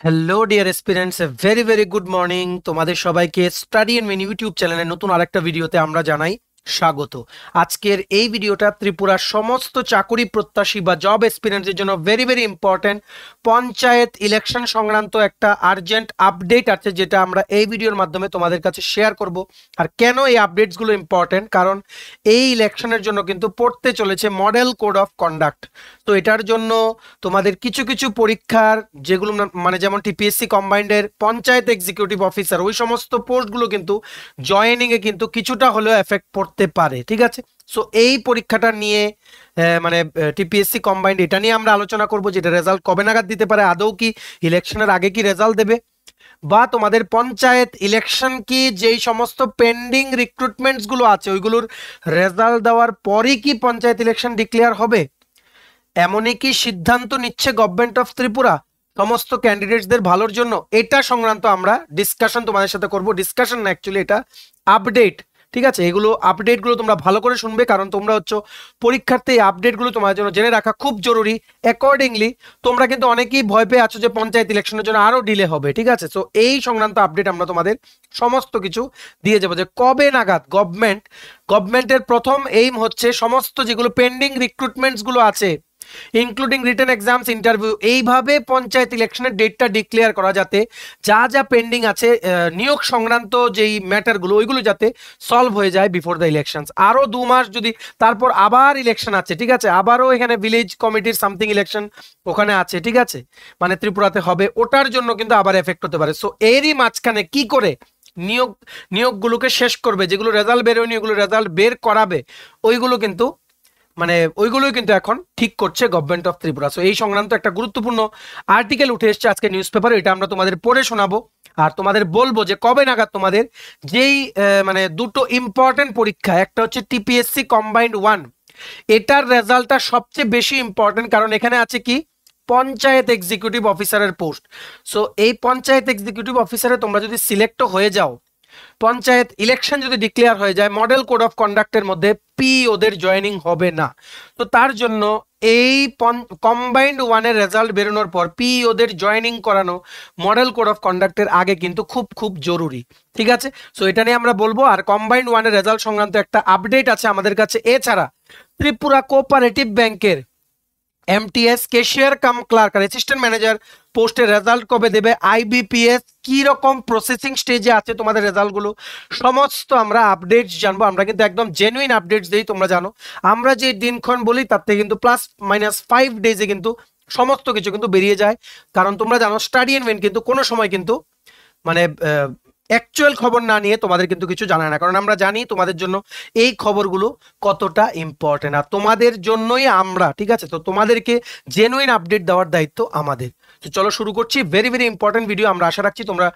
Hello dear aspirants, very very good morning. তোমাদের সবাইকে study and mini YouTube চ্যানেলের নতুন আরেকটা ভিডিওতে আমরা জানাই স্বাগত। আজকের এই ভিডিওটা ত্রিপুরার সমস্ত চাকরি প্রত্যাশী বা জব এসপিরেন্টসের জন্য very very important. Panchayat election সংক্রান্ত একটা আর্জেন্ট আপডেট আছে, যেটা আমরা এই ভিডিওর মাধ্যমে তোমাদের কাছে শেয়ার করব। আর কেন এই আপডেটসগুলো ইম্পর্টেন্ট, কারণ এই ইলেকশনের জন্য কিন্তু পড়তে চলেছে মডেল কোড অফ কন্ডাক্ট। তো এটার জন্য তোমাদের কিছু কিছু পরীক্ষার যেগুলো মানে যেমন টিপিএসসি কম্বাইন্ডের পঞ্চায়েত এক্সিকিউটিভ অফিসার, ওই সমস্ত পোস্টগুলো কিন্তু জয়েনিং এ কিন্তু কিছুটা হলেও এফেক্ট পড়তে পারে, ঠিক আছে। সো এই পরীক্ষাটা নিয়ে মানে টিপিএসসি কম্বাইন্ড এটা নিয়ে আমরা আলোচনা করব, যেটা রেজাল্ট কবে নাগাদ দিতে পারে, আদৌ কি ইলেকশনের আগে কি রেজাল্ট দেবে, বা তোমাদের পঞ্চায়েত ইলেকশন কি যেই সমস্ত পেন্ডিং রিক্রুটমেন্টস গুলো আছে ওইগুলোর রেজাল্ট দেওয়ার পরই কি পঞ্চায়েত ইলেকশন ডিক্লেয়ার হবে, এমনই কি সিদ্ধান্ত নিচ্ছে গভর্নমেন্ট অফ ত্রিপুরা সমস্ত ক্যান্ডিডেটসদের ভালোর জন্য। এটা সংক্রান্ত আমরা ডিসকাশন তোমাদের সাথে করব। ডিসকাশন না, অ্যাকচুয়ালি এটা আপডেট, ঠিক আছে। এগুলো আপডেটগুলো তোমরা ভালো করে শুনবে, কারণ তোমরা হচ্ছে পরীক্ষার্থী। এই আপডেটগুলো তোমাদের জন্য জেনে রাখা খুব জরুরি। অ্যাকর্ডিংলি তোমরা কিন্তু অনেকেই ভয় পেয়ে আছো যে পঞ্চায়েত ইলেকশনের জন্য আরো ডিলে হবে, ঠিক আছে। তো এই সংক্রান্ত আপডেট আমরা তোমাদের সমস্ত কিছু দিয়ে যাবো, যে কবে নাগাদ গভর্নমেন্টের প্রথম এইম হচ্ছে সমস্ত যেগুলো পেন্ডিং রিক্রুটমেন্টস গুলো আছে, ইনক্লুডিং রিটেন এক্সামস, ইন্টারভিউ, এইভাবে পঞ্চায়েত ইলেকশনের ডেটটা ডিক্লেয়ার করা, যাতে যা যা পেন্ডিং আছে নিয়োগ সংক্রান্ত যেই ম্যাটারগুলো ওইগুলো যাতে সলভ হয়ে যায় বিফোর দ্য ইলেকশনস। আরও 2 মাস যদি তারপর আবার ইলেকশন আছে, ঠিক আছে, আবারও এখানে ভিলেজ কমিটির সামথিং ইলেকশন ওখানে আছে, ঠিক আছে, মানে ত্রিপুরাতে হবে, ওটার জন্য কিন্তু আবার এফেক্ট হতে পারে। সো এরই মাঝখানে কি করে নিয়োগগুলোকে শেষ করবে, যেগুলো রেজাল্ট বেরোয়নি ওগুলো রেজাল্ট বের করাবে, ওইগুলোই কিন্তু এখন ঠিক করছে গভর্নমেন্ট অফ ত্রিপুরা। সো এই সংক্রান্ত একটা গুরুত্বপূর্ণ আর্টিকেল উঠে এসেছে আজকে নিউজ পেপারে, এটা আমরা তোমাদের পড়ে শোনাবো। আর তোমাদের বলবো যে কবে নাগাদ তোমাদের যেই মানে দুটো ইম্পর্টেন্ট পরীক্ষা, একটা হচ্ছে টিপিএসসি কম্বাইন্ড 1, এটার রেজাল্টটা সবচেয়ে বেশি ইম্পর্টেন্ট, কারণ এখানে আছে কি পঞ্চায়েত এক্সিকিউটিভ অফিসারের পোস্ট। সো এই পঞ্চায়েত এক্সিকিউটিভ অফিসারে তোমরা যদি সিলেক্ট হয়ে যাও, পঞ্চায়েত ইলেকশন যদি ডিক্লেয়ার হয়ে যায়, মডেল কোড অফ কন্ডাক্টের মধ্যে পি ওদের জয়েনিং হবে না। তো তার জন্য এই কম্বাইন্ড 1-এর রেজাল্ট বেরোনোর পর পি ওদের জয়েনিং করানো মডেল কোড অফ কন্ডাক্টের আগে কিন্তু খুব খুব জরুরি, ঠিক আছে। সো এটা নিয়ে আমরা বলবো। আর কম্বাইন্ড 1-এর রেজাল্ট সংক্রান্ত একটা আপডেট আছে আমাদের কাছে। এছাড়া ত্রিপুরা কোঅপারেটিভ ব্যাংকের এমটিএস ক্যাশিয়ার কাম ক্লার্ক আর অ্যাসিস্ট্যান্ট ম্যানেজার পোস্টের রেজাল্ট কবে দেবে, আইবিপিএস কি রকম প্রসেসিং স্টেজে আছে তোমাদের রেজাল্টগুলো, সমস্ত আমরা আপডেটস জানবো। আমরা কিন্তু একদম জেনুইন আপডেটস দিই, তোমরা জানো আমরা যে দিনক্ষণ বলি তার থেকে কিন্তু +-5 ডেজে কিন্তু সমস্ত কিছু কিন্তু বেরিয়ে যায়। কারণ তোমরা জানো স্টাডি এন্ড উইন কিন্তু কোনো সময় কিন্তু মানে অ্যাকচুয়াল খবর না নিয়ে তোমাদের কিন্তু কিছু জানায় না, কারণ আমরা জানি তোমাদের জন্য এই খবরগুলো কতটা ইম্পর্টেন্ট, আর তোমাদের জন্যই আমরা, ঠিক আছে। তো তোমাদেরকে জেনুইন আপডেট দেওয়ার দায়িত্ব আমাদের। তো চলো শুরু করছি। Very very important video. আমরা আশা রাখছি তোমরা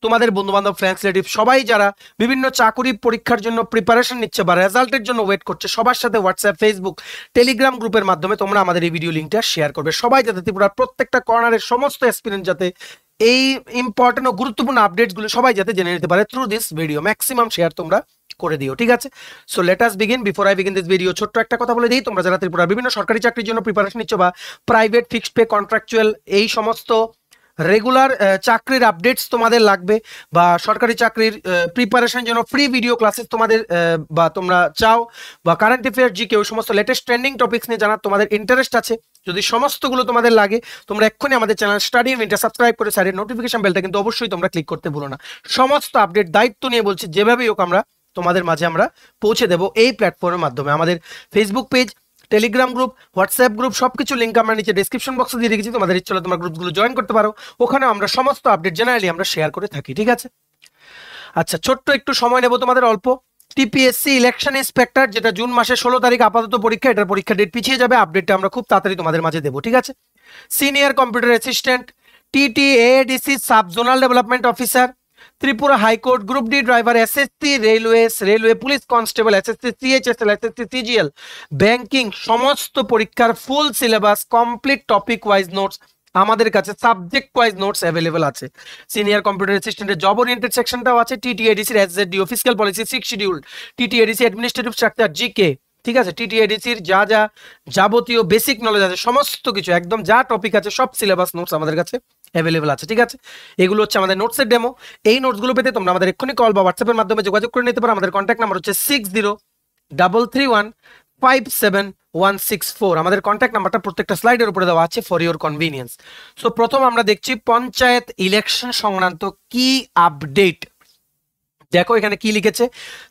তোমাদের বন্ধু বান্ধব, ফ্রেন্ডস, রিলেটিভ সবাই যারা বিভিন্ন চাকরি পরীক্ষার জন্য প্রিপারেশন নিচ্ছে বা রেজাল্টের জন্য ওয়েট করছে, সবার সাথে হোয়াটসঅ্যাপ, ফেসবুক, টেলিগ্রাম গ্রুপের মাধ্যমে তোমরা আমাদের এই ভিডিও লিঙ্কটা শেয়ার করবে। সবাই যাতে ত্রিপুরার প্রত্যেকটা কর্নারের সমস্ত এক্সপিরিয়েন্স যাতে এই ইম্পর্টেন্ট ও গুরুত্বপূর্ণ আপডেটসগুলো সবাই যাতে জেনে নিতে পারে through this video. Maximum share তোমরা করে দিও, ঠিক আছে। So let us begin. Before I begin this video, ছোট্ট একটা কথা বলে দিই, তোমরা যারা ত্রিপুরার বিভিন্ন সরকারি চাকরির জন্য প্রিপারেশন নিচ্ছ বা প্রাইভেট, ফিক্সড পে, কন্ট্রাকচুয়াল এই সমস্ত রেগুলার চাকরির আপডেটস তোমাদের লাগবে, বা সরকারি চাকরির প্রিপারেশন জন্য ফ্রি ভিডিও ক্লাসেস তোমাদের বা তোমরা চাও, বা কারেন্ট অ্যাফেয়ার্স, জিকে, ওই সমস্ত লেটেস্ট ট্রেন্ডিং টপিকস নিয়ে জানার তোমাদের ইন্টারেস্ট আছে, যদি সমস্তগুলো তোমাদের লাগে, তোমরা এক্ষুনি আমাদের চ্যানেল স্টাডি ইনটা সাবস্ক্রাইব করে সাইডের নোটিফিকেশন বেলটা কিন্তু অবশ্যই তোমরা ক্লিক করতে ভুলো না। সমস্ত আপডেট দায়িত্ব নিয়ে বলছি, যেভাবেই হোক আমরা তোমাদের মাঝে আমরা পৌঁছে দেবো এই প্ল্যাটফর্মের মাধ্যমে। আমাদের Facebook page, Telegram group, WhatsApp group সবকিছু লিঙ্ক আমরা নিচে ডেসক্রিপশন বক্সে দিয়ে রেখেছি। তোমাদের ইচ্ছে হলে তোমরা গ্রুপগুলো জয়েন করতে পারো, ওখানে আমরা সমস্ত আপডেট জেনারেলি আমরা শেয়ার করে থাকি, ঠিক আছে। আচ্ছা, ছোট্ট একটু সময় নেব তোমাদের অল্প। টিপিএসসি ইলেকশন ইন্সপেক্টর, যেটা জুন মাসের 16 তারিখ আপাতত পরীক্ষা, এটার পরীক্ষা ডেট পিছিয়ে যাবে, আপডেটটা আমরা খুব তাড়াতাড়ি তোমাদের মাঝে দেবো, ঠিক আছে। Senior computer assistant, TTADC sub zonal development officer, Tripura high court, group D driver, SSC railway police constable, SSC CHSL, SSC CGL, banking, সমস্ত পরীক্ষার full syllabus, complete topic wise notes আমাদের কাছে, সাবজেক্ট ওয়াইজ নোটস অ্যাভেলেবল আছে। Senior computer অ্যাসিস্ট্যান্টের job oriented সেকশনটাও আছে, টিটিএডিসির SZDO fiscal policy 6 schedule, TTADC administrative structure, GK, ঠিক আছে, টিটিএডিসির যা যা যাবতীয় বেসিক নলেজ আছে সমস্ত কিছু একদম যা টপিক আছে সব সিলেবাস নোটস আমাদের কাছে অ্যাভেলেবল আছে। ঠিক আছে, এগুলো হচ্ছে আমাদের নোটসের ডেমো। এই নোটসগুলো পেতে তোমরা আমাদের এক্ষুনি কল বা হোয়াটসঅ্যাপের মাধ্যমে যোগাযোগ করে নিতে পারো। আমাদের কন্ট্যাক্ট নাম্বার হচ্ছে 6033157164। আমাদের কন্ট্যাক্ট নাম্বারটা প্রত্যেকটা স্লাইডের উপরে দেওয়া আছে ফর ইওর কনভিনিয়েন্স। সো প্রথম আমরা দেখছি পঞ্চায়েত ইলেকশন সংক্রান্ত কি আপডেট। দেখো এখানে কি লিখেছে,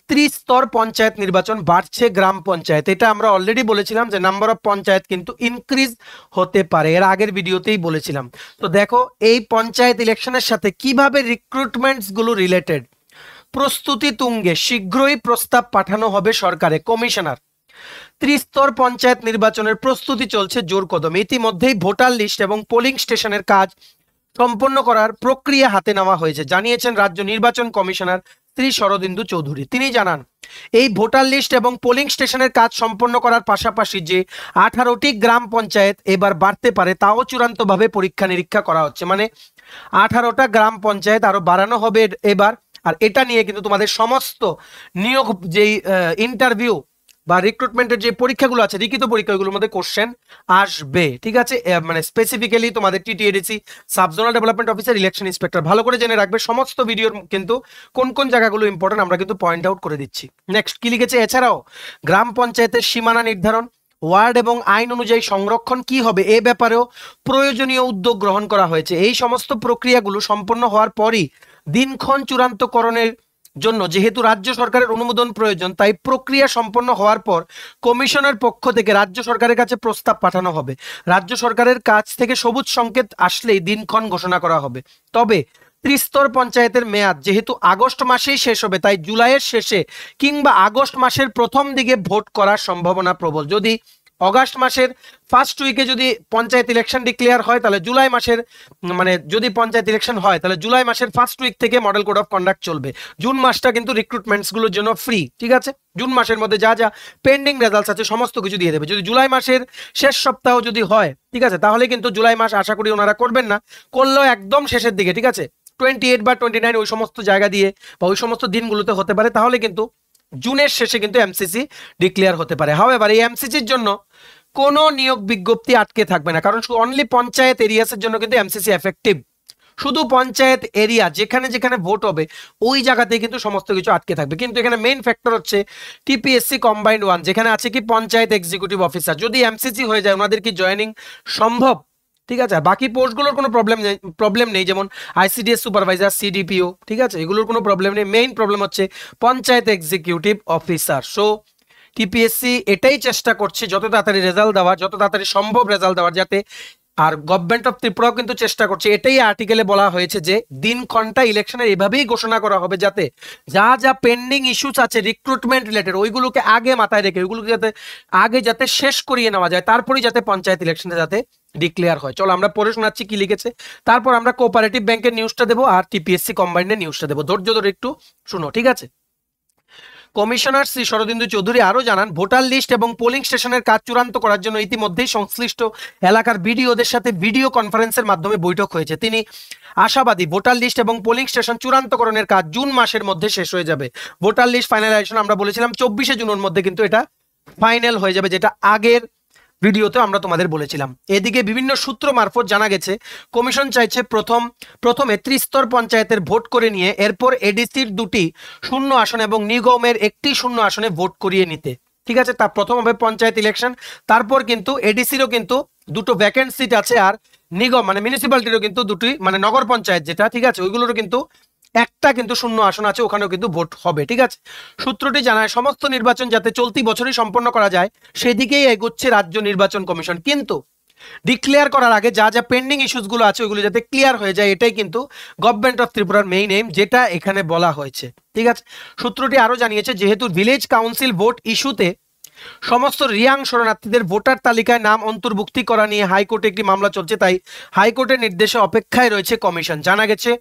ত্রিস্তর পঞ্চায়েত নির্বাচন বাড়ছে গ্রাম পঞ্চায়েত। এটা আমরা অলরেডি বলেছিলাম যে নাম্বার অফ পঞ্চায়েত কিন্তু ইনক্রিজ হতে পারে, এর আগের ভিডিওতেই বলেছিলাম। তো দেখো এই পঞ্চায়েত ইলেকশনের সাথে কিভাবে রিক্রুটমেন্টস গুলো রিলেটেড, প্রস্তুতি তুঙ্গে, শীঘ্রই প্রস্তাব পাঠানো হবে সরকারে। কমিশনার, ত্রিস্তর পঞ্চায়েত নির্বাচনের প্রস্তুতি চলছে জোর কদমে। ইতিমধ্যেই ভোটার লিস্ট এবং পোলিং স্টেশনের কাজ সম্পন্ন করার প্রক্রিয়া হাতে নেওয়া হয়েছে, জানিয়েছেন রাজ্য নির্বাচন কমিশনার শ্রী শরদিন্দু চৌধুরী। তিনি জানান, এই ভোটার লিস্ট এবং পোলিং স্টেশনের কাজ সম্পন্ন করার পাশাপাশি যে 18টি গ্রাম পঞ্চায়েত এবার বাড়তে পারে তাও চূড়ান্তভাবে পরীক্ষা নিরীক্ষা করা হচ্ছে। মানে 18টা গ্রাম পঞ্চায়েত আরো বাড়ানো হবে এবার। আর এটা নিয়ে কিন্তু তোমাদের সমস্ত নিয়োগ যেই ইন্টারভিউ বা রিক্রুটমেন্টের যে পরীক্ষাগুলো আছে, লিখিত পরীক্ষাগুলোর মধ্যে কোশ্চেন আসবে। ঠিক আছে, মানে স্পেসিফিক্যালি তোমাদের TTADC sub zonal development officer, election inspector ভালো করে জেনে রাখবে। সমস্ত ভিডিওর কিন্তু কোন কোন জায়গাগুলো ইম্পর্টেন্ট আমরা কিন্তু পয়েন্ট আউট করে দিচ্ছি। নেক্সট কি লিখেছে, এছাড়াও গ্রাম পঞ্চায়েতের সীমানা নির্ধারণ, ওয়ার্ড এবং আইন অনুযায়ী সংরক্ষণ কি হবে এ ব্যাপারেও প্রয়োজনীয় উদ্যোগ গ্রহণ করা হয়েছে। এই সমস্ত প্রক্রিয়াগুলো সম্পন্ন হওয়ার পরই দিনক্ষণ চূড়ান্তকরণের জন্য যেহেতু রাজ্য সরকারের অনুমোদন প্রয়োজন, তাই প্রক্রিয়া সম্পন্ন হওয়ার পর কমিশনের পক্ষ থেকে রাজ্য সরকারের কাছে প্রস্তাব পাঠানো হবে। রাজ্য সরকারের কাছ থেকে সবুজ সংকেত আসলেই দিনক্ষণ ঘোষণা করা হবে। তবে ত্রিস্তর পঞ্চায়েতের মেয়াদ যেহেতু আগস্ট মাসেই শেষ হবে, তাই জুলাইয়ের শেষে কিংবা আগস্ট মাসের প্রথম দিকে ভোট করার সম্ভাবনা প্রবল। যদি অগাস্ট মাসের ফার্স্ট উইকে যদি পঞ্চায়েত ইলেকশন ডিক্লেয়ার হয়, তাহলে জুলাই মাসের মানে যদি পঞ্চায়েত ইলেকশন হয় তাহলে জুলাই মাসের ফার্স্ট উইক থেকে মডেল কোড অফ কন্ডাক্ট চলবে। জুন মাসটা কিন্তু রিক্রুটমেন্টস গুলোর জন্য ফ্রি। ঠিক আছে, জুন মাসের মধ্যে যা যা পেন্ডিং রেজাল্টস আছে সমস্ত কিছু দিয়ে দেবে। যদি জুলাই মাসের শেষ সপ্তাহ যদি হয়, ঠিক আছে, তাহলে কিন্তু জুলাই মাস আশা করি ওনারা করবেন না, করলেও একদম শেষের দিকে, ঠিক আছে, 28 বা 29 ওই সমস্ত জায়গা দিয়ে বা ওই সমস্ত দিনগুলোতে হতে পারে। তাহলে কিন্তু জুনের শেষে কিন্তু এমসিসি ডিক্লেয়ার হতে পারে। হাওয়েভার এই এমসিসির জন্য কোনো নিয়োগ বিজ্ঞপ্তি আটকে থাকবে না, কারণ অনলি পঞ্চায়েত এরিয়াসের জন্য কিন্তু এমসিসি এফেক্টিভ। শুধু পঞ্চায়েত এরিয়া যেখানে যেখানে ভোট হবে ওই জায়গাতে কিন্তু সমস্ত কিছু আটকে থাকবে। কিন্তু এখানে মেইন ফ্যাক্টর হচ্ছে টিপিএসসি কম্বাইন্ড 1, যেখানে আছে কি পঞ্চায়েত এক্সিকিউটিভ অফিসার। যদি এমসিসি হয়ে যায় ওনাদের কি জয়েনিং সম্ভব? ঠিক আছে, বাকি পোস্টগুলোর কোনো প্রবলেম নেই, যেমন আইসিডিএস সুপারভাইজার, সিডিপিও, ঠিক আছে, এগুলোর কোনো প্রবলেম নেই। মেইন প্রবলেম হচ্ছে panchayat executive officer. So TPSC এটাই চেষ্টা করছে যত তাড়াতাড়ি রেজাল্ট দেওয়ার, যত তাড়াতাড়ি সম্ভব রেজাল্ট দেওয়ার যাতে। আর গভর্নমেন্ট অফ ত্রিপুরাও কিন্তু চেষ্টা করছে, এটাই আর্টিকেলে বলা হয়েছে যে দিনক্ষণটা ইলেকশনের এভাবেই ঘোষণা করা হবে যাতে যা যা পেন্ডিং ইস্যুস আছে রিক্রুটমেন্ট রিলেটেড ওইগুলোকে আগে মাথায় রেখে ওইগুলোকে যাতে আগে যাতে শেষ করিয়ে নেওয়া যায়, তারপরেই যাতে পঞ্চায়েত ইলেকশনে যাতে ডিক্লেয়ার হয়। চলো আমরা পড়ে শোনাচ্ছি কি লিখেছে, তারপর আমরা কোঅপারেটিভ ব্যাংকের নিউজটা দেবো আর টিপিএসসি কম্বাইন্ডের নিউজটা দেবো। ধৈর্য ধরে একটু শুনো, ঠিক আছে। কমিশনার শ্রী শরদিন্দু চৌধুরী আরও জানান, ভোটার লিস্ট এবং পোলিং স্টেশনের কাজ চূড়ান্ত করার জন্য ইতিমধ্যেই সংশ্লিষ্ট এলাকার বিডিওদের সাথে ভিডিও কনফারেন্সের মাধ্যমে বৈঠক হয়েছে। তিনি আশাবাদী ভোটার লিস্ট এবং পোলিং স্টেশন চূড়ান্তকরণের কাজ জুন মাসের মধ্যে শেষ হয়ে যাবে। ভোটার লিস্ট ফাইনালাইজেশন আমরা বলেছিলাম 24শে জুনের মধ্যে কিন্তু এটা ফাইনাল হয়ে যাবে, যেটা আগের ভিডিওতে আমরা তোমাদের বলেছিলাম। এদিকে বিভিন্ন সূত্র মারফত জানা গেছে কমিশন চাইছে প্রথমে ত্রিস্তর পঞ্চায়েতের ভোট করে নিয়ে এরপর এডিসির 2টি শূন্য আসন এবং নিগমের 1টি শূন্য আসনে ভোট করিয়ে নিতে। ঠিক আছে, তা প্রথম হবে পঞ্চায়েত ইলেকশন, তারপর কিন্তু এডিসিরও কিন্তু 2টো ভ্যাকেন্ট সিট আছে, আর নিগম মানে মিউনিসিপ্যালিটিরও কিন্তু 2টি মানে নগর পঞ্চায়েত যেটা, ঠিক আছে, ওইগুলোরও কিন্তু একটা কিন্তু শূন্য আসন আছে, ওখানেও কিন্তু ভোট হবে। ঠিক আছে, সূত্রটি জানায় সমস্ত নির্বাচন যাতে চলতি বছরই সম্পন্ন করা যায় সেদিকেই এগোচ্ছে রাজ্য নির্বাচন কমিশন। কিন্তু ডিক্লেয়ার করার আগে যা যা পেন্ডিং ইস্যুসগুলো আছে ওইগুলো যাতে ক্লিয়ার হয়ে যায়, এটাই কিন্তু গভর্নমেন্ট অফ ত্রিপুরার মেইন এইম, যেটা এখানে বলা হয়েছে। ঠিক আছে, সূত্রটি আরো জানিয়েছে যেহেতু ভিলেজ কাউন্সিল ভোট ইস্যুতে সমস্ত রিয়াং শরণার্থীদের ভোটার তালিকায় নাম অন্তর্ভুক্তি করা নিয়ে হাইকোর্টে একটি মামলা চলছে, তাই হাইকোর্টের নির্দেশে অপেক্ষায় রয়েছে কমিশন। জানা গেছে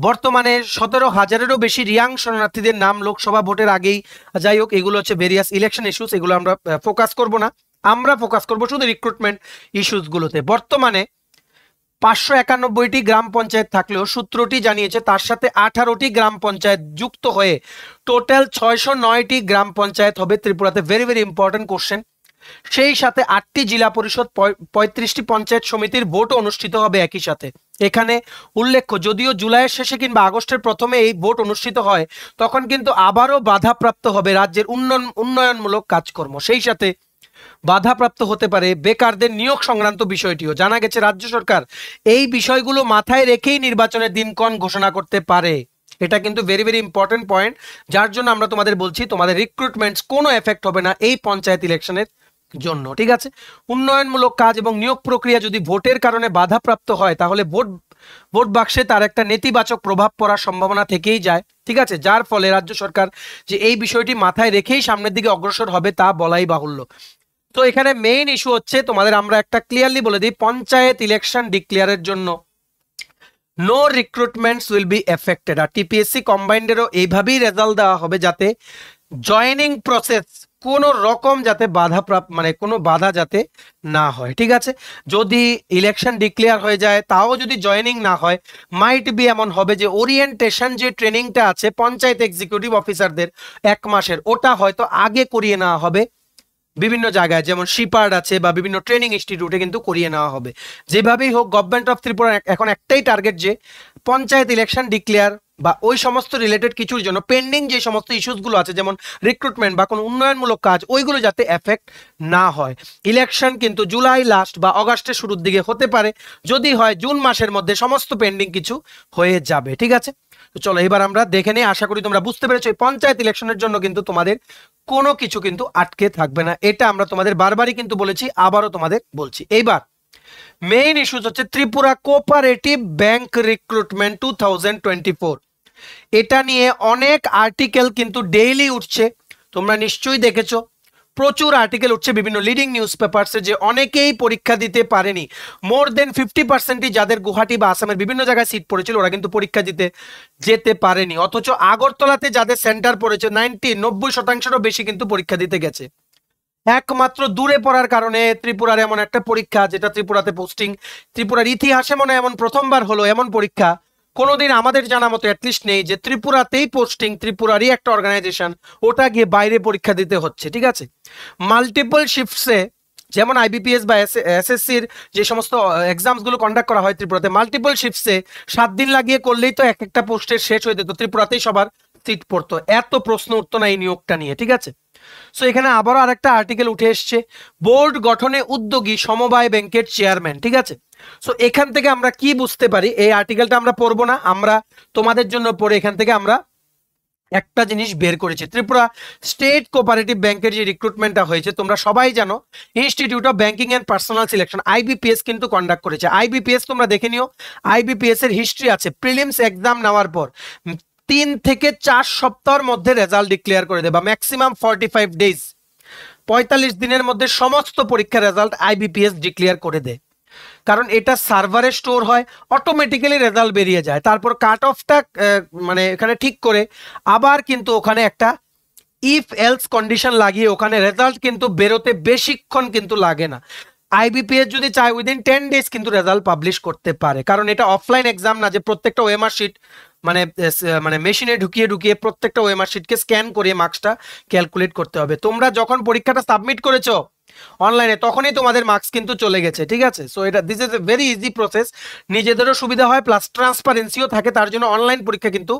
বর্তমানে 17,000-এরও বেশি রিয়াং শরণার্থীদের নাম লোকসভা ভোটের আগেই, যাই হোক এগুলো হচ্ছে ভেরিয়াস ইলেকশন ইস্যুস, এগুলো আমরা ফোকাস করব না, আমরা ফোকাস করব শুধু রিক্রুটমেন্ট ইস্যুসগুলোতে। বর্তমানে 591টি গ্রাম পঞ্চায়েত থাকলেও সূত্রটি জানিয়েছে তার সাথে 18টি গ্রাম পঞ্চায়েত যুক্ত হয়ে টোটাল 609টি গ্রাম পঞ্চায়েত হবে ত্রিপুরাতে। Very very important question. সেই সাথে 8টি জেলা পরিষদ, 35টি পঞ্চায়েত সমিতির ভোট অনুষ্ঠিত হবে একই সাথে। এখানে উল্লেখ্য, যদিও জুলাইয়ের শেষে কিংবা আগস্টের প্রথমে এই ভোট অনুষ্ঠিত হয়, তখন কিন্তু আবারও বাধাপ্রাপ্ত হবে রাজ্যের উন্নয়নমূলক কাজকর্ম। সেই সাথে বাধাপ্রাপ্ত হতে পারে বেকারদের নিয়োগ সংক্রান্ত বিষয়টিও। জানা গেছে রাজ্য সরকার এই বিষয়গুলো মাথায় রেখেই নির্বাচনের দিনক্ষণ ঘোষণা করতে পারে। এটা কিন্তু ভেরি ভেরি ইম্পর্টেন্ট পয়েন্ট, যার জন্য আমরা তোমাদের বলছি তোমাদের রিক্রুটমেন্টস কোনো এফেক্ট হবে না এই পঞ্চায়েত ইলেকশনের জন্য। ঠিক আছে, উন্নয়নমূলক কাজ এবং নিয়োগ প্রক্রিয়া যদি ভোটের কারণে বাধাপ্রাপ্ত হয়, তাহলে ভোট বাক্সে তার একটা নেতিবাচক প্রভাব পড়ার সম্ভাবনা থেকেই যায়। ঠিক আছে, যার ফলে রাজ্য সরকার যে এই বিষয়টি মাথায় রেখেই সামনের দিকে অগ্রসর হবে তা বলাই বাহুল্য। তো এখানে মেইন ইস্যু হচ্ছে তোমাদের, আমরা একটা ক্লিয়ারলি বলে দিই, পঞ্চায়েত ইলেকশন ডিক্লেয়ারের জন্য no recruitments will be affected. আর টিপিএসসি কম্বাইন্ডেরও এইভাবেই রেজাল্ট দেওয়া হবে যাতে জয়েনিং প্রসেস কোনো রকম যাতে কোনো বাধা যাতে না হয়। ঠিক আছে, যদি ইলেকশন ডিক্লেয়ার হয়ে যায় তাও যদি জয়েনিং না হয়, মাইট বি এমন হবে যে ওরিয়েন্টেশন যে ট্রেনিংটা আছে পঞ্চায়েত এক্সিকিউটিভ অফিসারদের 1 মাসের, ওটা হয়তো আগে করিয়ে নেওয়া হবে বিভিন্ন জায়গায়, যেমন শিপার্ড আছে বা বিভিন্ন ট্রেনিং ইনস্টিটিউটে কিন্তু করিয়ে নেওয়া হবে। যেভাবেই হোক গভর্নমেন্ট অফ ত্রিপুরা এখন একটাই টার্গেট যে পঞ্চায়েত ইলেকশন ডিক্লেয়ার বা ওই সমস্ত রিলেটেড কিছুর জন্য পেন্ডিং যে সমস্ত ইস্যুসগুলো আছে, যেমন রিক্রুটমেন্ট বা কোনো উন্নয়নমূলক কাজ, ওইগুলো যাতে এফেক্ট না হয়। ইলেকশন কিন্তু জুলাই লাস্ট বা অগাস্টের শুরুর দিকে হতে পারে, যদি হয় জুন মাসের মধ্যে সমস্ত পেন্ডিং কিছু হয়ে যাবে। ঠিক আছে, তো চলো এবার আমরা দেখে নিই। আশা করি তোমরা বুঝতে পেরেছো এই পঞ্চায়েত ইলেকশনের জন্য কিন্তু তোমাদের কোনো কিছু কিন্তু আটকে থাকবে না। এটা আমরা তোমাদের বারবারই কিন্তু বলেছি, আবারও তোমাদের বলছি। এইবার মেইন ইস্যুস হচ্ছে ত্রিপুরা কোঅপারেটিভ ব্যাংক রিক্রুটমেন্ট 2024। এটা নিয়ে অনেক আর্টিকেল কিন্তু ডেইলি উঠছে, তোমরা নিশ্চয়ই দেখেছো। প্রচুর আর্টিকেল উঠছে বিভিন্ন লিডিং নিউজ পেপারসে যে অনেকেই পরীক্ষা দিতে পারেনি। মোর দেন 50%ই যাদের গুয়াহাটি বা আসামের বিভিন্ন জায়গায় সিট পড়েছিল ওরা কিন্তু পরীক্ষা দিতে যেতে পারেনি। অথচ আগরতলাতে যাদের সেন্টার পড়েছে 90% বেশি কিন্তু পরীক্ষা দিতে গেছে। একমাত্র দূরে পড়ার কারণে ত্রিপুরার এমন একটা পরীক্ষা, যেটা ত্রিপুরাতে পোস্টিং, ত্রিপুরার ইতিহাসে মনে এমন প্রথমবার হলো এমন পরীক্ষা কোনোদিন আমাদের জানা মতো অ্যাটলিস্ট নেই যে ত্রিপুরাতেই পোস্টিং, ত্রিপুরারই একটা অর্গানাইজেশন, ওটা গিয়ে বাইরে পরীক্ষা দিতে হচ্ছে। ঠিক আছে, মাল্টিপল শিফটসে যেমন আইবিপিএস বা এসএসসির যে সমস্ত এক্সামসগুলো কন্ডাক্ট করা হয় ত্রিপুরাতে, মাল্টিপল শিফটসে 7 দিন লাগিয়ে করলেই তো একটা পোস্টের শেষ হয়ে যেত, ত্রিপুরাতেই সবার সিট পড়তো, এত প্রশ্ন উঠতো না এই নিয়োগটা নিয়ে। ঠিক আছে, সো এখানে আবারও আরেকটা আর্টিকেল উঠে এসছে, বোর্ড গঠনে উদ্যোগী সমবায় ব্যাংকের চেয়ারম্যান। ঠিক আছে, সো এখান থেকে আমরা কি বুঝতে পারি, এই আর্টিকেলটা আমরা পড়বো না, আমরা তোমাদের জন্য পড়ে এখান থেকে আমরা একটা জিনিস বের করেছি। ত্রিপুরা স্টেট কোঅপারেটিভ ব্যাংকের যে রিক্রুটমেন্টটা হয়েছে তোমরা সবাই জানো, institute of banking and personal selection IBPS কিন্তু কন্ডাক্ট করেছে। আইবিপিএস তোমরা দেখে নিও, আইবিপিএস এর হিস্ট্রি আছে। প্রিলিমস এক্সাম নেওয়ার পর 3 থেকে 4 সপ্তাহের মধ্যে রেজাল্ট ডিক্লেয়ার করে দেয়, বা ম্যাক্সিমাম 45 ডেজ, 45 দিনের মধ্যে সমস্ত পরীক্ষার রেজাল্ট আইবিপিএস ডিক্লেয়ার করে দেয়। কারণ এটা সার্ভারে স্টোর হয়, অটোমেটিক্যালি রেজাল্ট বেরিয়ে যায়। তারপর কাট অফটা এখানে ঠিক করে আবার কিন্তু ওখানে একটা ইফ এলস কন্ডিশন লাগিয়ে ওখানে রেজাল্ট কিন্তু বেরোতে বেশিক্ষণ কিন্তু লাগে না। আইবিপিএস যদি চায় উইদিন 10 ডেজ কিন্তু রেজাল্ট পাবলিশ করতে পারে, কারণ এটা অফলাইন এক্সাম না যে প্রত্যেকটা ওএমআর শিট মেশিনে ঢুকিয়ে প্রত্যেকটা ওএমআর শিটকে স্ক্যান করে মার্কসটা ক্যালকুলেট করতে হবে। তোমরা যখন পরীক্ষাটা সাবমিট করেছো অনলাইনে তখনই তোমাদের মার্কস কিন্তু চলে গেছে। ঠিক আছে, সো এটা this is a very easy process, নিজেদেরও সুবিধা হয় প্লাস ট্রান্সপারেন্সিও থাকে, তার জন্য অনলাইন পরীক্ষা কিন্তু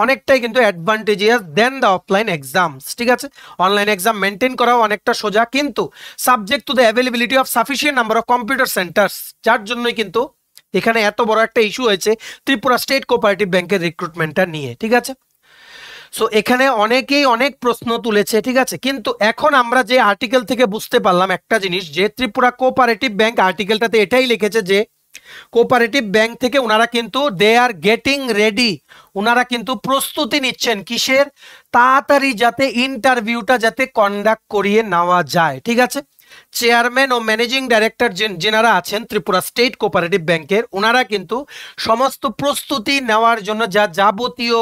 অনেকটাই কিন্তু advantageous then the offline exams. ঠিক আছে, অনলাইন এক্সাম মেনটেন করাও অনেকটা সোজা, কিন্তু subject to the availability of sufficient number of computer centres, যার জন্যই কিন্তু এখানে এত বড় একটা ইস্যু হয়েছে ত্রিপুরা স্টেট কোঅপারেটিভ ব্যাংকের রিক্রুটমেন্টটা নিয়ে। ঠিক আছে, সো এখানে অনেকেই অনেক প্রশ্ন তুলেছে। ঠিক আছে, কিন্তু এখন আমরা যে আর্টিকেল থেকে বুঝতে পারলাম একটা জিনিস, যে ত্রিপুরা কোঅপারেটিভ ব্যাংক আর্টিকেলটাতে এটাই লিখেছে যে কোঅপারেটিভ ব্যাংক থেকে ওনারা কিন্তু দে আর গেটিং রেডি, ওনারা কিন্তু প্রস্তুতি নিচ্ছেন কিসের, তাড়াতাড়ি যাতে ইন্টারভিউটা যাতে কন্ডাক্ট করিয়ে নেওয়া যায়। ঠিক আছে, চেয়ারম্যান ও ম্যানেজিং ডাইরেক্টর যেনারা আছেন ত্রিপুরা স্টেট কোঅপারেটিভ ব্যাংকের, ওনারা কিন্তু সমস্ত প্রস্তুতি নেওয়ার জন্য যা যাবতীয়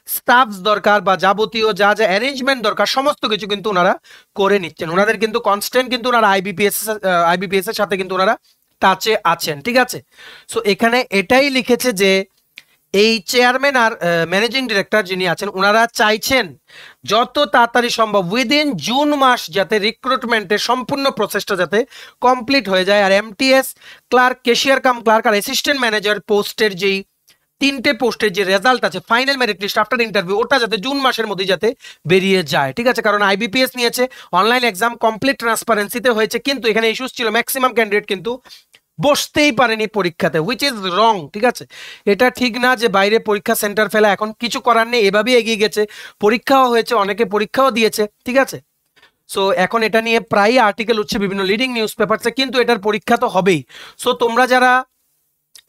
স্টাফস দরকার বা যাবতীয় যা যা অ্যারেঞ্জমেন্ট দরকার সমস্ত কিছু কিন্তু ওনারা করে নিচ্ছেন। ওনাদের কিন্তু কনস্ট্যান্ট কিন্তু ওনারা আইবিপিএস এর সাথে কিন্তু ওনারা টাচে আছেন, ঠিক আছে। সো এখানে এটাই লিখেছে যে এই চেয়ারম্যান আর ম্যানেজিং ডিরেক্টর যিনি আছেন ওনারা চাইছেন যত তাড়াতাড়ি সম্ভব উইদিন জুন মাস যাতে রিক্রুটমেন্টের সম্পূর্ণ প্রসেসটা যাতে কমপ্লিট হয়ে যায়। আর MTS clerk, cashier cum clerk আর অ্যাসিস্ট্যান্ট ম্যানেজার পোস্টের যেই 3টে পোস্টের যে রেজাল্ট আছে final merit list after interview, ওটা যাতে জুন মাসের মধ্যে যাতে বেরিয়ে যায়, ঠিক আছে। কারণ আইবিপিএস নিয়েছে, অনলাইন এক্সাম কমপ্লিট ট্রান্সপারেন্সিতে হয়েছে, কিন্তু এখানে ইস্যুস ছিল ম্যাক্সিমাম ক্যান্ডিডেট কিন্তু বসতেই পারেনি পরীক্ষাতে, হুইচ ইজ রং, ঠিক আছে। এটা ঠিক না যে বাইরে পরীক্ষা সেন্টার ফেলা, এখন কিছু করার নেই, এভাবেই এগিয়ে গেছে, পরীক্ষাও হয়েছে, অনেকে পরীক্ষাও দিয়েছে, ঠিক আছে। সো এখন এটা নিয়ে প্রায় আর্টিকেল উঠছে বিভিন্ন লিডিং নিউজ পেপারসে, কিন্তু এটার পরীক্ষা তো হবেই। সো তোমরা যারা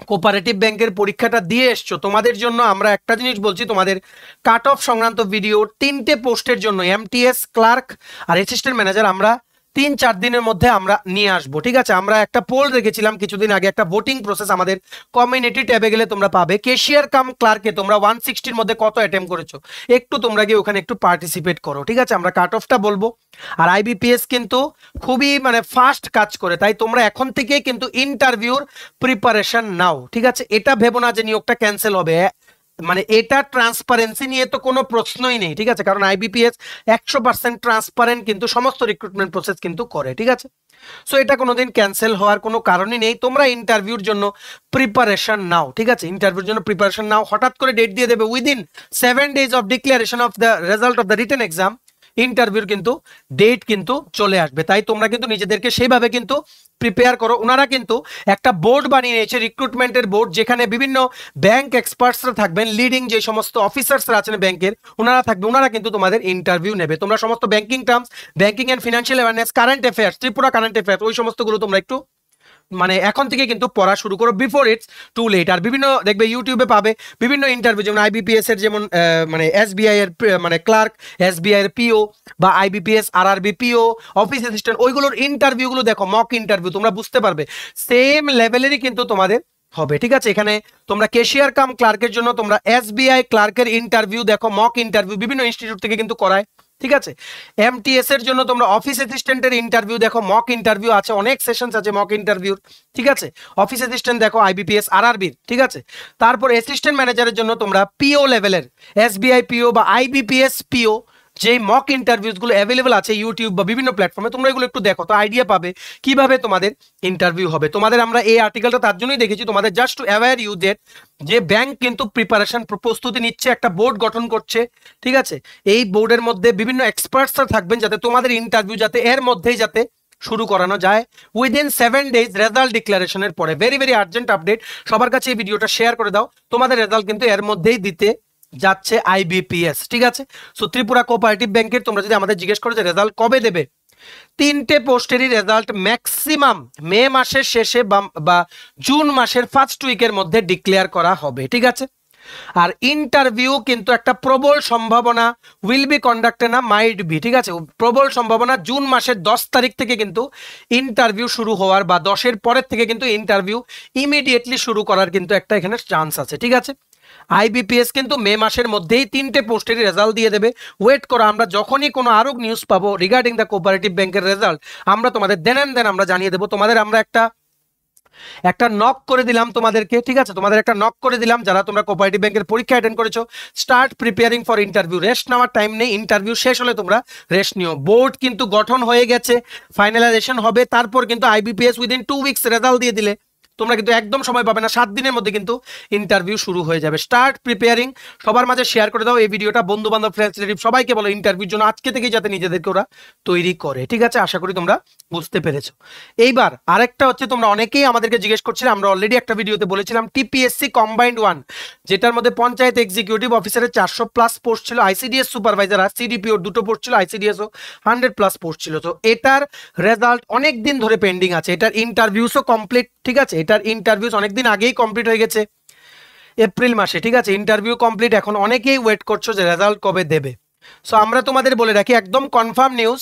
কোঅপারেটিভ ব্যাংকের পরীক্ষাটা দিয়ে এসছো, তোমাদের জন্য আমরা একটা জিনিস বলছি, তোমাদের কাট অফ সংক্রান্ত ভিডিও 3টে পোস্টের জন্য এমটিএস ক্লার্ক আর অ্যাসিস্ট্যান্ট ম্যানেজার আমরা 3-4 দিনের মধ্যে আমরা নিয়ে আসবো, ঠিক আছে। আমরা একটা পোল রেখেছিলাম কিছুদিন আগে, একটা ভোটিং প্রসেস আমাদের কমিউনিটি ট্যাবে গেলে তোমরা পাবে, ক্যাশিয়ার কাম ক্লার্কে তোমরা 160-র মধ্যে কত অ্যাটেম্প করেছো, একটু তোমরা গিয়ে ওখানে একটু পার্টিসিপেট করো, ঠিক আছে। আমরা কাট অফটা বলবো। আর আইবিপিএস কিন্তু খুবই মানে ফাস্ট কাজ করে, তাই তোমরা এখন থেকে কিন্তু ইন্টারভিউর প্রিপারেশন নাও, ঠিক আছে। এটা ভেবো না যে নিয়োগটা ক্যান্সেল হবে, মানে এটা ট্রান্সপারেন্সি নিয়ে তো কোনো প্রশ্নই নেই, ঠিক আছে। কারণ আইবিপিএস 100% ট্রান্সপারেন্ট কিন্তু সমস্ত রিক্রুটমেন্ট প্রসেস কিন্তু করে, ঠিক আছে। সো এটা কোনোদিন ক্যান্সেল হওয়ার কোনো কারণই নেই। তোমরা ইন্টারভিউর জন্য প্রিপারেশন নাও, ঠিক আছে। ইন্টারভিউর জন্য প্রিপারেশন নাও, হঠাৎ করে ডেট দিয়ে দেবে within 7 days of declaration of the result of the written exam, ইন্টারভিউর কিন্তু ডেট কিন্তু চলে আসবে। তাই তোমরা কিন্তু নিজেদেরকে সেইভাবে কিন্তু প্রিপেয়ার করো। ওনারা কিন্তু একটা বোর্ড বানিয়ে নিয়েছে, রিক্রুটমেন্টের বোর্ড, যেখানে বিভিন্ন ব্যাংক এক্সপার্টসরা থাকবেন, লিডিং যে সমস্ত অফিসার্সরা আছেন ব্যাংকের ওনারা থাকবে, ওনারা কিন্তু তোমাদের ইন্টারভিউ নেবে। তোমরা সমস্ত banking terms, banking and financial awareness, current affairs, Tripura current affairs, ওই সমস্তগুলো তোমরা একটু মানে এখন থেকে কিন্তু পড়া শুরু করো বিফোর ইটস টু লেট। আর বিভিন্ন দেখবে ইউটিউবে পাবে বিভিন্ন ইন্টারভিউ, যেমন আইবিপিএস এর যেমন মানে এসবিআই এর মানে ক্লার্ক, এসবিআই এর পিও বা IBPS RRB PO, office assistant, ওইগুলোর ইন্টারভিউগুলো দেখো, মক ইন্টারভিউ, তোমরা বুঝতে পারবে সেম লেভেলেরই কিন্তু তোমাদের হবে, ঠিক আছে। এখানে তোমরা ক্যাশিয়ার কাম ক্লার্কের জন্য তোমরা এসবিআই ক্লার্কের ইন্টারভিউ দেখো, মক ইন্টারভিউ বিভিন্ন ইনস্টিটিউট থেকে কিন্তু করায়, ঠিক আছে। এমটিএস এর জন্য তোমরা অফিস অ্যাসিস্ট্যান্টের ইন্টারভিউ দেখো, মক ইন্টারভিউ আছে, অনেক সেশনস আছে মক ইন্টারভিউ, ঠিক আছে। অফিস অ্যাসিস্ট্যান্ট দেখো আইবিপিএস আরআরবির, ঠিক আছে। তারপর অ্যাসিস্ট্যান্ট ম্যানেজারের জন্য তোমরা পিও লেভেলের এসবিআই পিও বা আইবিপিএস পিও যে মক ইন্টারভিউসগুলো অ্যাভেলেবল আছে ইউটিউব বা বিভিন্ন প্ল্যাটফর্মে, তোমরা এগুলো একটু দেখো, তো আইডিয়া পাবে কিভাবে তোমাদের ইন্টারভিউ হবে। তোমাদের আমরা এই আর্টিকেলটা তার জন্যই দেখেছি, তোমাদের just to aware you that যে ব্যাংক কিন্তু প্রিপারেশন প্রস্তুতি নিচ্ছে, একটা বোর্ড গঠন করছে, ঠিক আছে। এই বোর্ডের মধ্যে বিভিন্ন এক্সপার্টসরা থাকবেন, যাতে তোমাদের ইন্টারভিউ যাতে এর মধ্যেই যাতে শুরু করানো যায় উইদিন 7 days রেজাল্ট ডিক্লারেশনের পরে। ভেরি ভেরি আর্জেন্ট আপডেট, সবার কাছে এই ভিডিওটা শেয়ার করে দাও, তোমাদের রেজাল্ট কিন্তু এর মধ্যেই দিতে যাচ্ছে আইবিপিএস, ঠিক আছে। সো ত্রিপুরা কোঅপারেটিভ ব্যাংকের তোমরা যদি আমাদের জিজ্ঞেস করো যে রেজাল্ট কবে দেবে, 3টে পোস্টেরই রেজাল্ট ম্যাক্সিমাম মে মাসের শেষে বা জুন মাসের ফার্স্ট উইকের মধ্যে ডিক্লেয়ার করা হবে, ঠিক আছে। আর ইন্টারভিউ কিন্তু একটা প্রবল সম্ভাবনা উইল বি কন্ডাক্টেড না মাইট বি, ঠিক আছে। প্রবল সম্ভাবনা জুন মাসের 10 তারিখ থেকে কিন্তু ইন্টারভিউ শুরু হওয়ার বা 10-এর পরের থেকে কিন্তু ইন্টারভিউ ইমিডিয়েটলি শুরু করার কিন্তু একটা এখানে চান্স আছে, ঠিক আছে। আইবিপিএস কিন্তু মে মাসের মধ্যেই 3টে পোস্টেরই রেজাল্ট দিয়ে দেবে, ওয়েট করো। আমরা যখনই কোনো আরো নিউজ পাবো রিগার্ডিং দ্য কোঅপারেটিভ ব্যাংকের রেজাল্ট, আমরা তোমাদের দেন আমরা জানিয়ে দেবো। তোমাদের আমরা একটা নক করে দিলাম তোমাদেরকে, ঠিক আছে। তোমাদের একটা নক করে দিলাম, যারা তোমরা কোঅপারেটিভ ব্যাংকের পরীক্ষা অ্যাটেন্ড করেছো, start preparing for interview. Rest নেওয়ার টাইম নেই, ইন্টারভিউ শেষ হলে তোমরা রেস্ট নিও। বোর্ড কিন্তু গঠন হয়ে গেছে, ফাইনালাইজেশন হবে, তারপর কিন্তু আইবিপিএস উইদিন 2 weeks রেজাল্ট দিয়ে দিলে তোমরা কিন্তু একদম সময় পাবে না, 7 দিনের মধ্যে কিন্তু ইন্টারভিউ শুরু হয়ে যাবে। স্টার্ট প্রিপেয়ারিং, সবার মাঝে শেয়ার করে দাও এই ভিডিওটা, বন্ধু বান্ধব ফ্রেন্ডস রিলেটিভ সবাইকে বলো ইন্টারভিউর জন্য আজকে থেকেই যাতে নিজেদেরকে ওরা তৈরি করে, ঠিক আছে। আশা করি তোমরা বুঝতে পেরেছো। এইবার আরেকটা হচ্ছে, তোমরা অনেকেই আমাদেরকে জিজ্ঞেস করছিলে, আমরা অলরেডি একটা ভিডিওতে বলেছিলাম টিপিএসসি কম্বাইন্ড 1, যেটার মধ্যে পঞ্চায়েত এক্সিকিউটিভ অফিসারের 400+ পোস্ট ছিল, আইসিডিএস সুপারভাইজার আর সিডিপিওর 2টো পোস্ট ছিল, আইসিডিএসও 100+ পোস্ট ছিল। তো এটার রেজাল্ট অনেক দিন ধরে পেন্ডিং আছে, এটার ইন্টারভিউসও কমপ্লিট, ঠিক আছে। এটার ইন্টারভিউস অনেকদিন আগেই কমপ্লিট হয়ে গেছে এপ্রিল মাসে, ঠিক আছে। ইন্টারভিউ কমপ্লিট, এখন অনেকেই ওয়েট করছো যে রেজাল্ট কবে দেবে। সো আমরা তোমাদের বলে রাখি একদম কনফার্ম নিউজ,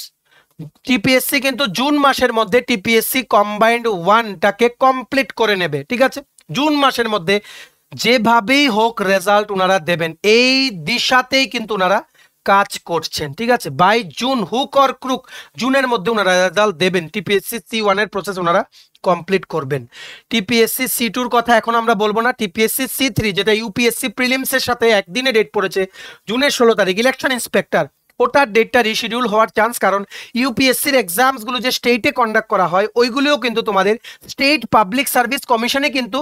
টিপিএসসি কিন্তু জুন মাসের মধ্যে টিপিএসসি কম্বাইন্ড 1টাকে কমপ্লিট করে নেবে, ঠিক আছে। জুন মাসের মধ্যে যেভাবেই হোক রেজাল্ট ওনারা দেবেন, এই দিশাতেই কিন্তু ওনারা কাজ করছেন, ঠিক আছে। By June hook or crook, জুনের মধ্যে ওনারা রেজাল্ট দেবেন। টিপিএসসি C1 এর প্রসেস ওনারা কমপ্লিট করবেন। টিপিএসসি C2 এর কথা এখন আমরা বলবো না। টিপিএসসি C3 যেটা ইউপিএসসি প্রিলিমসের সাথে একদিনে ডেট পড়েছে, জুনের 16 তারিখ, ইলেকশন ইন্সপেক্টর, ওটার ডেটটা রিশিডিউল হওয়ার চান্স, কারণ ইউপিএসসির এক্সামসগুলো যে স্টেটে কন্ডাক্ট করা হয় ওইগুলোও কিন্তু তোমাদের স্টেট পাবলিক সার্ভিস কমিশনে কিন্তু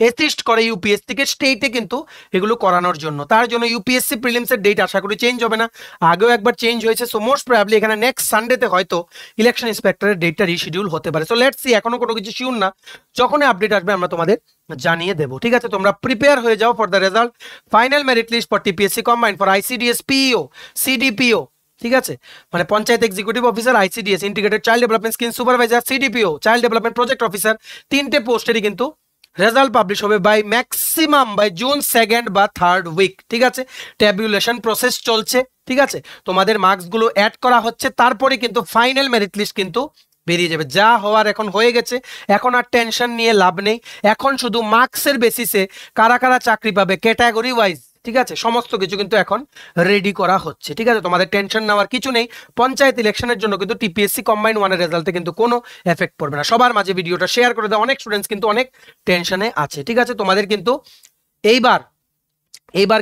অ্যাসিস্ট করে ইউপিএসসিকে স্টেটে কিন্তু এগুলো করানোর জন্য। তার জন্য ইউপিএসসি প্রিলিমসের ডেট আশা করি চেঞ্জ হবে না, আগেও একবার চেঞ্জ হয়েছে। সো মোস্ট প্রবাবলি এখানে নেক্সট সানডেতে হয়তো ইলেকশন ইন্সপেক্টরের ডেটটা রিশিডিউল হতে পারে। সো লেটস সি, এখনো কোনো কিছু শিওর না, যখনই আপডেট আসবে আমরা তোমাদের জানিয়ে দেবো, ঠিক আছে। তোমরা প্রিপেয়ার হয়ে যাও for the result. Final merit list for TPSC combined for ICDS PEO CDPO, ঠিক আছে, মানে panchayat executive officer, ICDS integrated child development scheme supervisor, CDPO child development project officer, 3টে পোস্টেরই কিন্তু রেজাল্ট পাবলিশ হবে by maximum by June 2nd বা 3rd week, ঠিক আছে। ট্যাবুলেশন প্রসেস চলছে, ঠিক আছে, তোমাদের মার্কসগুলো অ্যাড করা হচ্ছে, তারপরে কিন্তু ফাইনাল মেরিট লিস্ট কিন্তু বেরিয়ে যাবে। যা হওয়ার এখন হয়ে গেছে, এখন আর টেনশন নিয়ে লাভ নেই। এখন শুধু মার্কসের বেসিসে কারা কারা চাকরি পাবে ক্যাটাগরি ওয়াইজ, ঠিক আছে, সমস্ত কিছু কিন্তু এখন রেডি করা হচ্ছে, ঠিক আছে। তোমাদের টেনশন নেওয়ার কিছু নেই। পঞ্চায়েত ইলেকশনের জন্য কিন্তু টিপিএসসি কম্বাইন্ড 1-এর রেজাল্টে কিন্তু কোনো এফেক্ট পড়বে না। সবার মাঝে ভিডিওটা শেয়ার করে দাও, অনেক স্টুডেন্টস কিন্তু অনেক টেনশনে আছে, ঠিক আছে। তোমাদের কিন্তু এইবার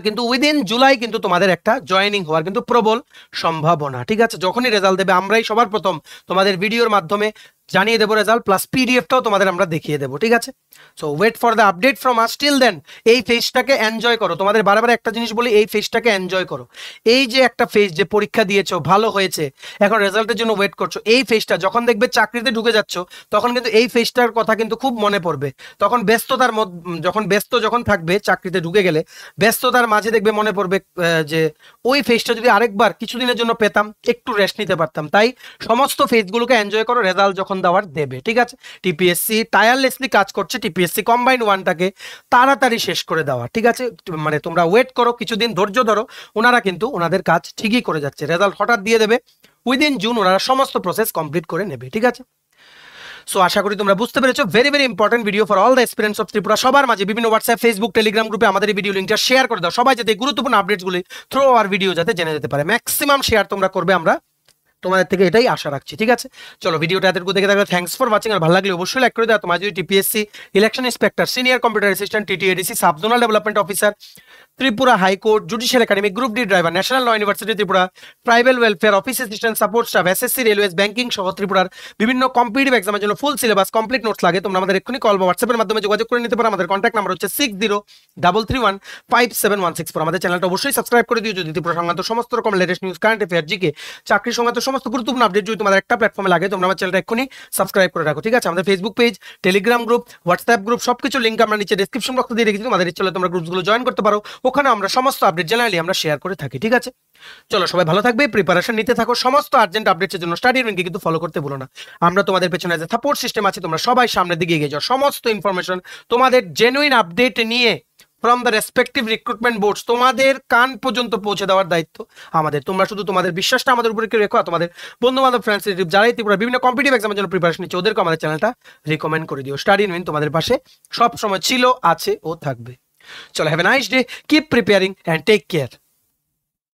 কিন্তু উইদিন জুলাই কিন্তু তোমাদের একটা জয়েনিং হওয়ার কিন্তু প্রবল সম্ভাবনা, ঠিক আছে। যখনই রেজাল্ট দেবে আমরাই সবার প্রথম তোমাদের ভিডিওর মাধ্যমে জানিয়ে দেবো রেজাল্ট, প্লাস পিডিএফটাও তোমাদের আমরা দেখিয়ে দেবো, ঠিক আছে। So wait for the update from us, till then এই ফেজটাকে এনজয় করো। তোমাদের বারবার একটা জিনিস বলি, এই ফেজটাকে এনজয় করো। এই যে একটা ফেজ, যে পরীক্ষা দিয়েছো ভালো হয়েছে, এখন রেজাল্টের জন্য ওয়েট করছো, এই ফেজটা যখন দেখবে চাকরিতে ঢুকে যাচ্ছ, তখন কিন্তু এই ফেজটার কথা কিন্তু খুব মনে পড়বে। তখন ব্যস্ততার যখন থাকবে চাকরিতে ঢুকে গেলে, ব্যস্ততার মাঝে দেখবে মনে পড়বে যে ওই ফেজটা যদি আরেকবার কিছুদিনের জন্য পেতাম, একটু রেস্ট নিতে পারতাম। তাই সমস্ত ফেজগুলোকে এনজয় করো, রেজাল্ট যখন দেওয়ার দেবে, ঠিক আছে। টিপিএসসি টায়ারলেসলি কাজ করছে টিপিএসসি কম্বাইন্ড 1টাকে তাড়াতাড়ি শেষ করে দেওয়া, ঠিক আছে। মানে তোমরা ওয়েট করো, কিছুদিন ধৈর্য ধরো, ওনারা কিন্তু ওনাদের কাজ ঠিকই করে যাচ্ছে। রেজাল্ট হঠাৎ দিয়ে দেবে, উইদিন জুন ওনারা সমস্ত প্রসেস কমপ্লিট করে নেবে, ঠিক আছে। সো আশা করি তোমরা বুঝতে পেরেছো। Very very important video for all the experience of Tripura. সবার মাঝে বিভিন্ন হোয়াটসঅ্যাপ, ফেসবুক, টেলিগ্রাম গ্রুপে আমাদের এই ভিডিও লিঙ্কটা শেয়ার করে দাও, সবাই যাতে গুরুত্বপূর্ণ আপডেটসগুলি থ্রু আওয়ার ভিডিও যাতে জেনে যেতে পারে। ম্যাক্সিমাম শেয়ার তোমরা করবে, আমরা তোমাদের থেকে এটাই আশা রাখছি, ঠিক আছে। চলো ভিডিওটা এতটুকু দেখে থাকলে থ্যাঙ্কস ফর ওয়াচিং। আর ভালো লাগলে অবশ্যই লাইক করে দাও। তোমার যদি TPSC election inspector, senior computer assistant, TTADC, sub zonal development officer, Tripura high court, judicial academy, group D driver, national law university Tripura, tribal welfare office assistant, support staff, SSC, railways, banking সহ ত্রিপুরার বিভিন্ন কম্পিটিটিভ এক্সামের জন্য ফুল syllabus complete notes লাগে, তোমরা আমাদের এক্ষুনি call বা হোয়াটসঅ্যাপের মাধ্যমে যোগাযোগ করে নিতে পারো। আমাদের কন্ট্যাক্ট নাম্বার হচ্ছে 6033157164। আমাদের চ্যানেলটা অবশ্যই সাবস্ক্রাইব করে দিও যদি ত্রিপুরা সংক্রান্ত সমস্ত রকম latest news, current affair, GK, চাকরি সংক্রান্ত সমস্ত গুরুত্বপূর্ণ আপডেট যদি তোমাদের একটা প্ল্যাটফর্মে লাগে, তোমরা আমার চ্যানেলটা এক্ষুনি সাবস্ক্রাইব করে রাখো, ঠিক আছে। আমাদের Facebook page, Telegram group, WhatsApp group সবকিছু লিঙ্ক আমরা নিচে ডেসক্রিপশন বক্সে দিয়ে রেখেছি। তোমাদের ইচ্ছে হলে তোমরা গ্রুপগুলো জয়েন করতে পারো, ওখানে আমরা সমস্ত আপডেট জেনারেলি আমরা শেয়ার করে থাকি, ঠিক আছে। চলো সবাই ভালো থাকবে, প্রিপারেশন নিতে থাকো, সমস্ত আর্জেন্ট আপডেটসের জন্য স্টাডি রুমকে কিন্তু ফলো করতে ভুলো না। আমরা তোমাদের পেছনে যে সাপোর্ট সিস্টেম আছে, তোমরা সবাই সামনের দিকে এগিয়ে যাও। সমস্ত ইনফরমেশন তোমাদের জেনুইন আপডেট নিয়ে from the respective recruitment boards তোমাদের কান পর্যন্ত পৌঁছে দেওয়ার দায়িত্ব আমাদের। তোমরা শুধু তোমাদের বিশ্বাসটা আমাদের উপরে রেখো, তোমাদের বন্ধু বান্ধব, ফ্রেন্ডস, রিলেটিভ যারাই ত্রিপুরা বিভিন্ন কম্পিটিটিভ এক্সামের জন্য প্রিপারেশন নিচ্ছে, ওদেরকে আমাদের চ্যানেলটা রিকমেন্ড করে দিও। স্টাডি উইন তোমাদের পাশে সব সময় ছিল, আছে ও থাকবে। চলো, have a nice day, keep preparing and take care.